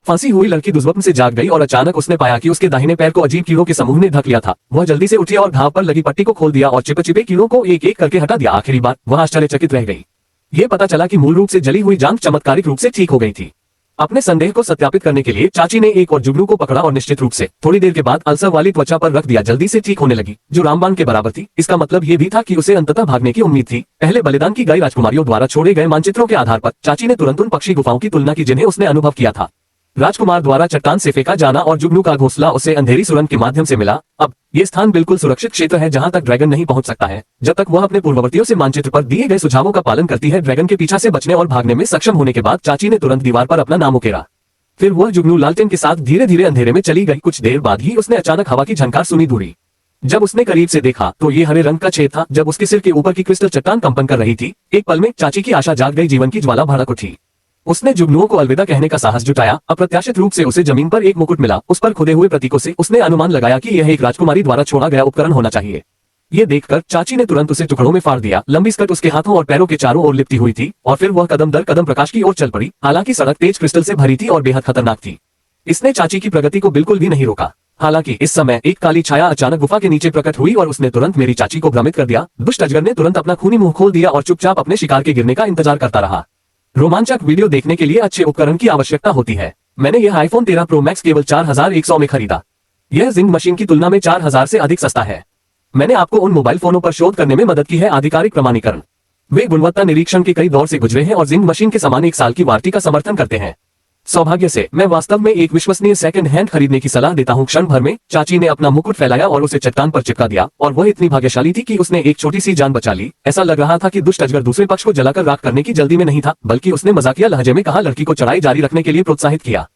फांसी हुई लड़की दुर्स्वप्न से जाग गई और अचानक उसने पाया कि उसके दाहिने पैर को अजीब कीड़ों के समूह ने ढक लिया था। वह जल्दी से उठी और घाव पर लगी पट्टी को खोल दिया और चिपचिपे कीड़ों को एक एक करके हटा दिया। आखिरी बार वह आश्चर्यचकित रह गई। ये पता चला कि मूल रूप से जली हुई जांघ चमत्कारिक रूप से ठीक हो गई थी। अपने संदेह को सत्यापित करने के लिए चाची ने एक और जुगनू को पकड़ा और निश्चित रूप से थोड़ी देर के बाद अल्सर वाली त्वचा पर रख दिया। जल्दी से ठीक होने लगी, जो रामबाण के बराबर थी। इसका मतलब ये भी था कि उसे अंततः भागने की उम्मीद थी। पहले बलिदान की गई राजकुमारियों द्वारा छोड़े गए मानचित्रों के आधार पर चाची ने तुरंत उन पक्षी गुफाओं की तुलना की जिन्हें उसने अनुभव किया था। राजकुमार द्वारा चट्टान से फेंका जाना और जुगनू का घोंसला उसे अंधेरी सुरंग के माध्यम से मिला। अब ये स्थान बिल्कुल सुरक्षित क्षेत्र है जहां तक ड्रैगन नहीं पहुंच सकता है जब तक वह अपने पूर्ववर्तियों से मानचित्र पर दिए गए सुझावों का पालन करती है। ड्रैगन के पीछे से बचने और भागने में सक्षम होने के बाद चाची ने तुरंत दीवार पर अपना नाम उकेरा। फिर वह जुगनू लालटेन के साथ धीरे धीरे अंधेरे में चली गई। कुछ देर बाद ही उसने अचानक हवा की झनकार सुनी दूरी। जब उसने करीब से देखा तो ये हरे रंग का छेद था। जब उसके सिर के ऊपर की क्रिस्टल चट्टान कंपन कर रही थी, एक पल में चाची की आशा जाग गई। जीवन की ज्वाला भड़क उठी। उसने जुगनुओं को अलविदा कहने का साहस जुटाया। अप्रत्याशित रूप से उसे जमीन पर एक मुकुट मिला। उस पर खुदे हुए प्रतीकों से उसने अनुमान लगाया कि यह एक राजकुमारी द्वारा छोड़ा गया उपकरण होना चाहिए। ये देखकर चाची ने तुरंत उसे टुकड़ों में फाड़ दिया। लंबी स्कर्ट उसके हाथों और पैरों के चारों ओर लिपटी हुई थी और फिर वह कदम दर कदम प्रकाश की ओर चल पड़ी। हालांकि सड़क तेज क्रिस्टल से भरी थी और बेहद खतरनाक थी। इसने चाची की प्रगति को बिल्कुल भी नहीं रोका। हालांकि इस समय एक काली छाया अचानक गुफा के नीचे प्रकट हुई और उसने तुरंत मेरी चाची को भ्रमित कर दिया। दुष्ट अजगर ने तुरंत अपना खूनी मुंह खोल दिया और चुपचाप अपने शिकार के गिरने का इंतजार करता रहा। रोमांचक वीडियो देखने के लिए अच्छे उपकरण की आवश्यकता होती है। मैंने यह आईफोन 13 प्रो मैक्स केवल 4100 में खरीदा। यह जिंग मशीन की तुलना में 4000 से अधिक सस्ता है। मैंने आपको उन मोबाइल फोनों पर शोध करने में मदद की है। आधिकारिक प्रमाणीकरण, वे गुणवत्ता निरीक्षण के कई दौर से गुजरे हैं और जिंग मशीन के समान 1 साल की वारंटी का समर्थन करते हैं। सौभाग्य से मैं वास्तव में एक विश्वसनीय सेकंड हैंड खरीदने की सलाह देता हूं। क्षण भर में चाची ने अपना मुकुट फैलाया और उसे चट्टान पर चिपका दिया और वह इतनी भाग्यशाली थी कि उसने एक छोटी सी जान बचा ली। ऐसा लग रहा था कि दुष्ट अजगर दूसरे पक्ष को जलाकर राख करने की जल्दी में नहीं था, बल्कि उसने मजाकिया लहजे में कहा, लड़की को चढ़ाई जारी रखने के लिए प्रोत्साहित किया।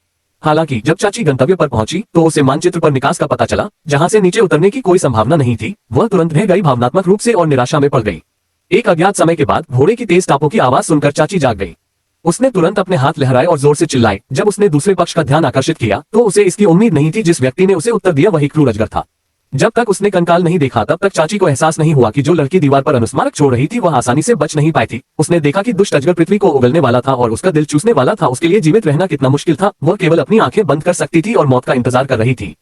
हालांकि जब चाची गंतव्य पर पहुंची तो उसे मानचित्र पर निकास का पता चला, जहां से नीचे उतरने की कोई संभावना नहीं थी। वह तुरंत रह गई भावनात्मक रूप से और निराशा में पड़ गई। एक अज्ञात समय के बाद घोड़े की तेज टापों की आवाज सुनकर चाची जाग गई। उसने तुरंत अपने हाथ लहराए और जोर से चिल्लाई। जब उसने दूसरे पक्ष का ध्यान आकर्षित किया तो उसे इसकी उम्मीद नहीं थी। जिस व्यक्ति ने उसे उत्तर दिया वही क्रूर अजगर था। जब तक उसने कंकाल नहीं देखा तब तक चाची को एहसास नहीं हुआ कि जो लड़की दीवार पर अनुस्मारक छोड़ रही थी वह आसानी से बच नहीं पाई थी। उसने देखा कि दुष्ट अजगर पृथ्वी को उगलने वाला था और उसका दिल चूसने वाला था। उसके लिए जीवित रहना कितना मुश्किल था। वह केवल अपनी आंखें बंद कर सकती थी और मौत का इंतजार कर रही थी।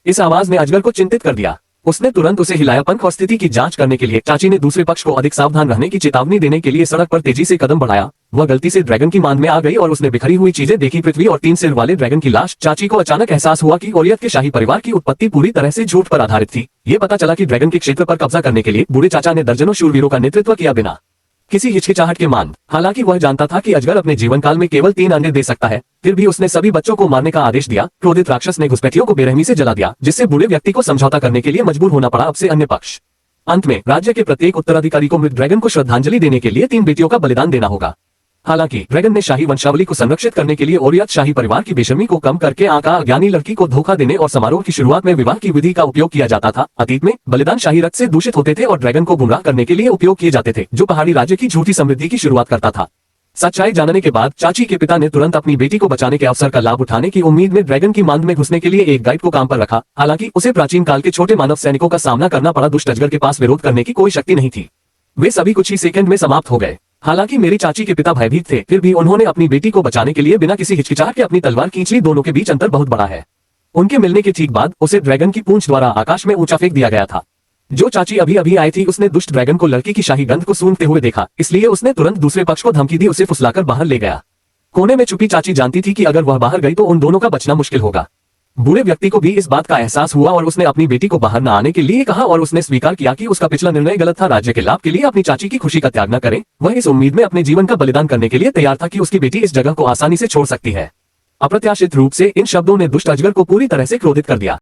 इस आवाज ने अजगर को चिंतित कर दिया। उसने तुरंत उसे हिलाया। पंख और स्थिति की जांच करने के लिए चाची ने दूसरे पक्ष को अधिक सावधान रहने की चेतावनी देने के लिए सड़क पर तेजी से कदम बढ़ाया। वह गलती से ड्रैगन की मांद में आ गई और उसने बिखरी हुई चीजें देखी, पृथ्वी और 3 सिर वाले ड्रैगन की लाश। चाची को अचानक एहसास हुआ कि ओरियत के शाही परिवार की उत्पत्ति पूरी तरह से झूठ पर आधारित थी। ये पता चला कि ड्रैगन के क्षेत्र पर कब्जा करने के लिए बूढ़े चाचा ने दर्जनों शूरवीरों का नेतृत्व किया बिना किसी हिचकिचाहट के मान। हालांकि वह जानता था कि अजगर अपने जीवन काल में केवल 3 अंडे दे सकता है, फिर भी उसने सभी बच्चों को मारने का आदेश दिया। क्रोधित राक्षस ने घुसपैठियों को बेरहमी से जला दिया, जिससे बूढ़े व्यक्ति को समझौता करने के लिए मजबूर होना पड़ा। अब से अन्य पक्ष। अंत में राज्य के प्रत्येक उत्तराधिकारी को मृत ड्रैगन को श्रद्धांजलि देने के लिए 3 बेटियों का बलिदान देना होगा। हालांकि ड्रैगन ने शाही वंशावली को संरक्षित करने के लिए ओरियत शाही परिवार की बेशर्मी को कम करके आका अज्ञानी लड़की को धोखा देने और समारोह की शुरुआत में विवाह की विधि का उपयोग किया जाता था। अतीत में बलिदान शाही रक्त से दूषित होते थे और ड्रैगन को गुमराह करने के लिए उपयोग किए जाते थे, जो पहाड़ी राज्य की झूठी समृद्धि की शुरुआत करता था। सच्चाई जानने के बाद चाची के पिता ने तुरंत अपनी बेटी को बचाने के अवसर का लाभ उठाने की उम्मीद में ड्रैगन की मांद में घुसने के लिए एक गाइड को काम पर रखा। हालांकि उसे प्राचीन काल के छोटे मानव सैनिकों का सामना करना पड़ा। दुष्ट अजगर के पास विरोध करने की कोई शक्ति नहीं थी। वे सभी कुछ ही सेकंड में समाप्त हो गए। हालांकि मेरी चाची के पिता भयभीत थे, फिर भी उन्होंने अपनी बेटी को बचाने के लिए बिना किसी हिचकिचाहट के अपनी तलवार खींच ली। दोनों के बीच अंतर बहुत बड़ा है। उनके मिलने के ठीक बाद उसे ड्रैगन की पूंछ द्वारा आकाश में ऊंचा फेंक दिया गया था। जो चाची अभी अभी आई थी उसने दुष्ट ड्रैगन को लड़की की शाही गंध को सूंघते हुए देखा, इसलिए उसने तुरंत दूसरे पक्ष को धमकी दी, उसे फुसलाकर बाहर ले गया। कोने में छुपी चाची जानती थी कि अगर वह बाहर गई तो उन दोनों का बचना मुश्किल होगा। बूढ़े व्यक्ति को भी इस बात का एहसास हुआ और उसने अपनी बेटी को बाहर न आने के लिए कहा और उसने स्वीकार किया कि उसका पिछला निर्णय गलत था। राज्य के लाभ के लिए अपनी चाची की खुशी का त्याग न करे। वह इस उम्मीद में अपने जीवन का बलिदान करने के लिए तैयार था कि उसकी बेटी इस जगह को आसानी से छोड़ सकती है। अप्रत्याशित रूप से इन शब्दों ने दुष्ट अजगर को पूरी तरह से क्रोधित कर दिया।